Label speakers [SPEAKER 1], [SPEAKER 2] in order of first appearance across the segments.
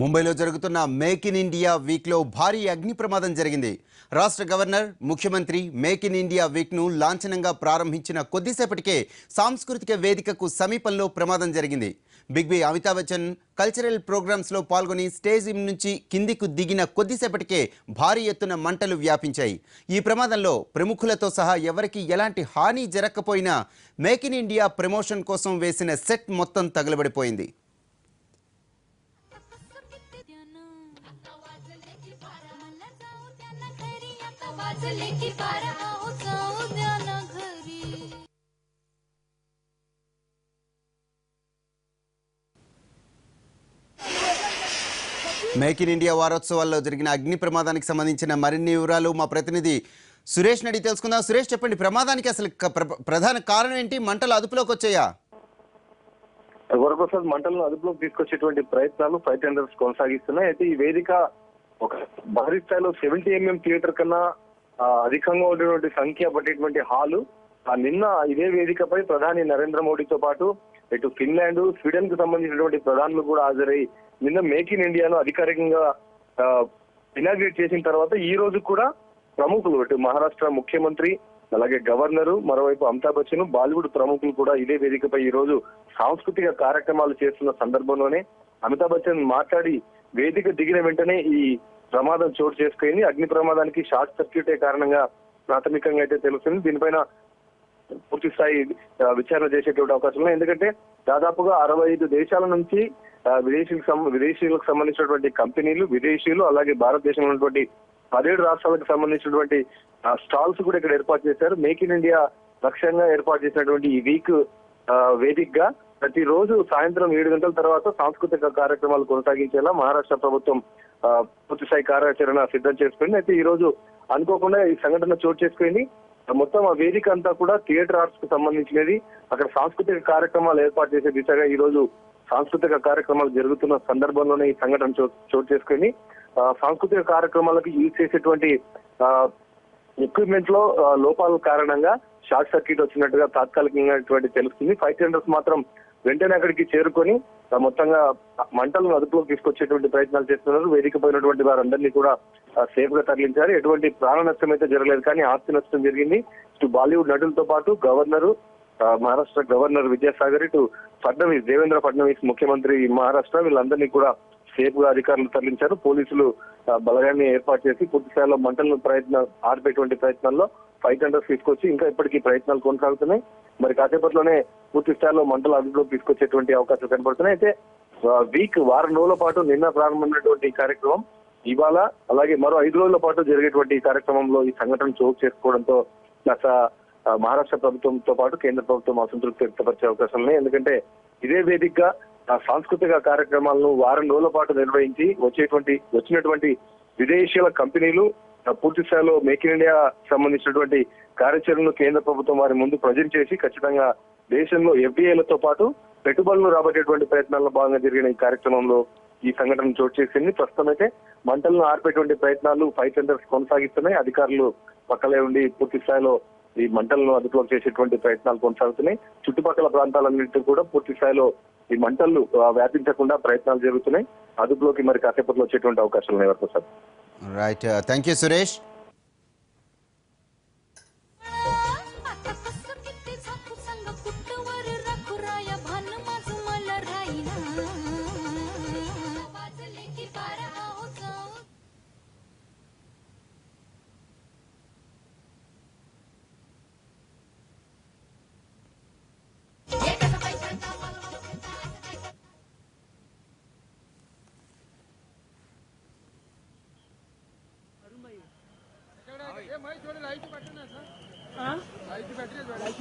[SPEAKER 1] ముంబైలో జరుగుతున్న make in India వీక్లో భారీ అగ్ని ప్రమాదం జరిగింది. రాష్ట్ర గవర్నర్, ముఖ్యమంత్రి మేక్ ఇన్ ఇండియా వీక్ను లాంఛనంగా ప్రారంభించిన కొద్దిసేపటికే సాంస్కృతిక వేదికకు సమీపంలో ప్రమాదం జరిగింది. Big B Amitabh Bachchan cultural ప్రోగ్రామ్స్లో పాల్గొని స్టేజ్ నుంచి కిందికి దిగిన కొద్దిసేపటికే భారీ ఎత్తున మంటలు వ్యాపించాయి. ఈ ప్రమాదంలో ప్రముఖులతో సహా ఎవరికీ ఎలాంటి హాని జరగకపోయినా మేక్ ఇన్ ఇండియా ప్రమోషన్ కోసం వేసిన సెట్ మొత్తం తగలబడిపోయింది. మేక్ ఇన్ ఇండియా వారోత్సవాల్లో జరిగిన అగ్ని ప్రమాదానికి సంబంధించిన మరిన్ని వివరాలు మా ప్రతినిధి సురేష్ నడి తెలుసుకుందాం. సురేష్, చెప్పండి, ప్రమాదానికి అసలు ప్రధాన కారణం ఏంటి? మంటలు అదుపులోకి వచ్చాయా?
[SPEAKER 2] వరప్రసాద్, మంటలను అదుపులోకి తీసుకొచ్చేటువంటి ప్రయత్నాలు ఫైర్ టెండర్స్ కొనసాగిస్తున్నాయి. అయితే ఈ వేదిక ఒక భారీ స్థాయిలో 70 mm థియేటర్ కన్నా అధికంగా ఉండేటువంటి సంఖ్య పట్టేటువంటి హాలు నిన్న ఇదే వేదికపై ప్రధాని నరేంద్ర మోడీతో పాటు ఇటు ఫిన్లాండ్, స్వీడన్ కు సంబంధించినటువంటి ప్రధానులు కూడా హాజరై నిన్న మేక్ ఇన్ ఇండియాను అధికారికంగా ఇనాగ్రేట్ చేసిన తర్వాత ఈ రోజు కూడా ప్రముఖులు ఇటు మహారాష్ట్ర ముఖ్యమంత్రి, అలాగే గవర్నరు, మరోవైపు అమితాబ్ బచ్చన్, బాలీవుడ్ ప్రముఖులు కూడా ఇదే వేదికపై ఈ రోజు సాంస్కృతిక కార్యక్రమాలు చేస్తున్న సందర్భంలోనే అమితాబ్ బచ్చన్ మాట్లాడి వేదిక దిగిన వెంటనే ఈ ప్రమాదం చోటు చేసుకుంది. అగ్ని ప్రమాదానికి షార్ట్ సర్క్యూటే కారణంగా ప్రాథమికంగా అయితే తెలుస్తుంది. దీనిపైన పూర్తి స్థాయి విచారణ చేసేటువంటి అవకాశం ఉంది. ఎందుకంటే దాదాపుగా 65 దేశాల నుంచి విదేశీయులకు సంబంధించినటువంటి కంపెనీలు, విదేశీయులు, అలాగే భారతదేశంలో ఉన్నటువంటి 17 రాష్ట్రాలకు సంబంధించినటువంటి స్టాల్స్ కూడా ఇక్కడ ఏర్పాటు చేశారు. మేక్ ఇన్ ఇండియా లక్ష్యంగా ఏర్పాటు చేసినటువంటి ఈ వీక్ వేదికగా ప్రతిరోజు సాయంత్రం 7 గంటల తర్వాత సాంస్కృతిక కార్యక్రమాలు కొనసాగించేలా మహారాష్ట్ర ప్రభుత్వం పూర్తిస్థాయి కార్యాచరణ సిద్ధం చేసుకుంది. అయితే ఈ రోజు అనుకోకుండా ఈ సంఘటన చోటు చేసుకుంది. మొత్తం ఆ వేదిక అంతా కూడా థియేటర్ ఆర్ట్స్ కు సంబంధించినది. అక్కడ సాంస్కృతిక కార్యక్రమాలు ఏర్పాటు చేసే దిశగా ఈ రోజు సాంస్కృతిక కార్యక్రమాలు జరుగుతున్న సందర్భంలోనే ఈ సంఘటన చోటు చేసుకుని సాంస్కృతిక కార్యక్రమాలకు యూజ్ చేసేటువంటి ఎక్విప్మెంట్ లో లోపాల కారణంగా షార్ట్ సర్క్యూట్ వచ్చినట్టుగా తాత్కాలికంగా తెలుస్తుంది. ఫైర్ టెండర్స్ మాత్రం వెంటనే అక్కడికి చేరుకొని మొత్తంగా మంటలను అదుపులోకి తీసుకొచ్చేటువంటి ప్రయత్నాలు చేస్తున్నారు. వేదిక పోయినటువంటి వారందరినీ కూడా సేఫ్ గా తరలించారు. ఎటువంటి ప్రాణ నష్టం అయితే జరగలేదు, కానీ ఆస్తి నష్టం జరిగింది. ఇటు బాలీవుడ్ నటులతో పాటు గవర్నరు, మహారాష్ట్ర గవర్నర్ విద్యాసాగర్, ఇటు ఫడ్నవీస్, దేవేంద్ర ఫడ్నవీస్ ముఖ్యమంత్రి మహారాష్ట్ర, వీళ్ళందరినీ కూడా సేఫ్ గా అధికారులు తరలించారు. పోలీసులు బలగాన్ని ఏర్పాటు చేసి పూర్తి స్థాయిలో మంటలను ఆర్పేటువంటి ప్రయత్నాల్లో ఫైర్ టెండర్స్ తీసుకొచ్చి ఇంకా ఇప్పటికీ ప్రయత్నాలు కొనసాగుతున్నాయి. మరి కాసేపట్లోనే పూర్తి స్థాయిలో మంటలు అదుపులోకి తీసుకొచ్చేటువంటి అవకాశాలు కనబడుతున్నాయి. అయితే వారం రోజుల పాటు నిన్న ప్రారంభమైనటువంటి కార్యక్రమం ఇవాళ, అలాగే మరో 5 రోజుల పాటు జరిగేటువంటి కార్యక్రమంలో ఈ సంఘటన చోటు చేసుకోవడంతో మహారాష్ట్ర ప్రభుత్వంతో పాటు కేంద్ర ప్రభుత్వం అసంతృప్తి వ్యక్తపరిచే అవకాశాలు ఉన్నాయి. ఎందుకంటే ఇదే వేదికగా సాంస్కృతిక కార్యక్రమాలను వారం రోజుల పాటు నిర్వహించి వచ్చినటువంటి విదేశీయుల కంపెనీలు పూర్తి స్థాయిలో మేక్ ఇన్ ఇండియా సంబంధించినటువంటి కార్యాచరణను కేంద్ర ప్రభుత్వం వారి ముందు ప్రజెంట్ చేసి ఖచ్చితంగా దేశంలో ఎఫ్డీఐలతో పాటు పెట్టుబడులు రాబట్టేటువంటి ప్రయత్నాల్లో భాగంగా జరిగిన ఈ కార్యక్రమంలో ఈ సంఘటన చోటు చేసింది. ప్రస్తుతం అయితే మంటలను ఆర్పేటువంటి ప్రయత్నాలు ఫైర్ టెండర్స్ కొనసాగిస్తున్నాయి. అధికారులు పక్కలే ఉండి పూర్తి స్థాయిలో ఈ మంటలను అదుపులోకి చేసేటువంటి ప్రయత్నాలు కొనసాగుతున్నాయి. చుట్టుపక్కల ప్రాంతాలన్నింటినీ కూడా పూర్తి స్థాయిలో ఈ మంటలు వ్యాపించకుండా ప్రయత్నాలు జరుగుతున్నాయి. అదుపులోకి మరి కాసేపట్లో వచ్చేటువంటి అవకాశాలు ఉన్నాయి. Varaprasad,
[SPEAKER 1] right, thank you Suresh.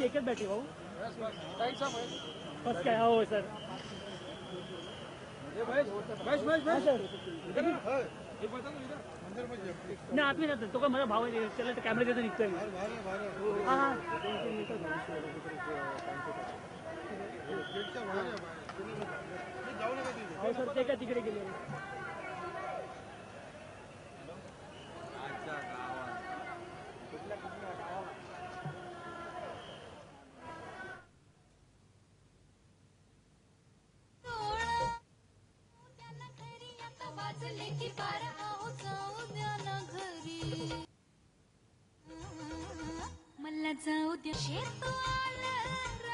[SPEAKER 3] एकच बॅटरी भाऊ फर्स्ट काय हो सर महेश नाही आतमध्ये जातो तो का माझा भाव आहे त्याला कॅमेरा देतो निघतोय मी. हा हा अहो सर ते का तिकडे गेले
[SPEAKER 4] मला जाऊ द्या शेत आलं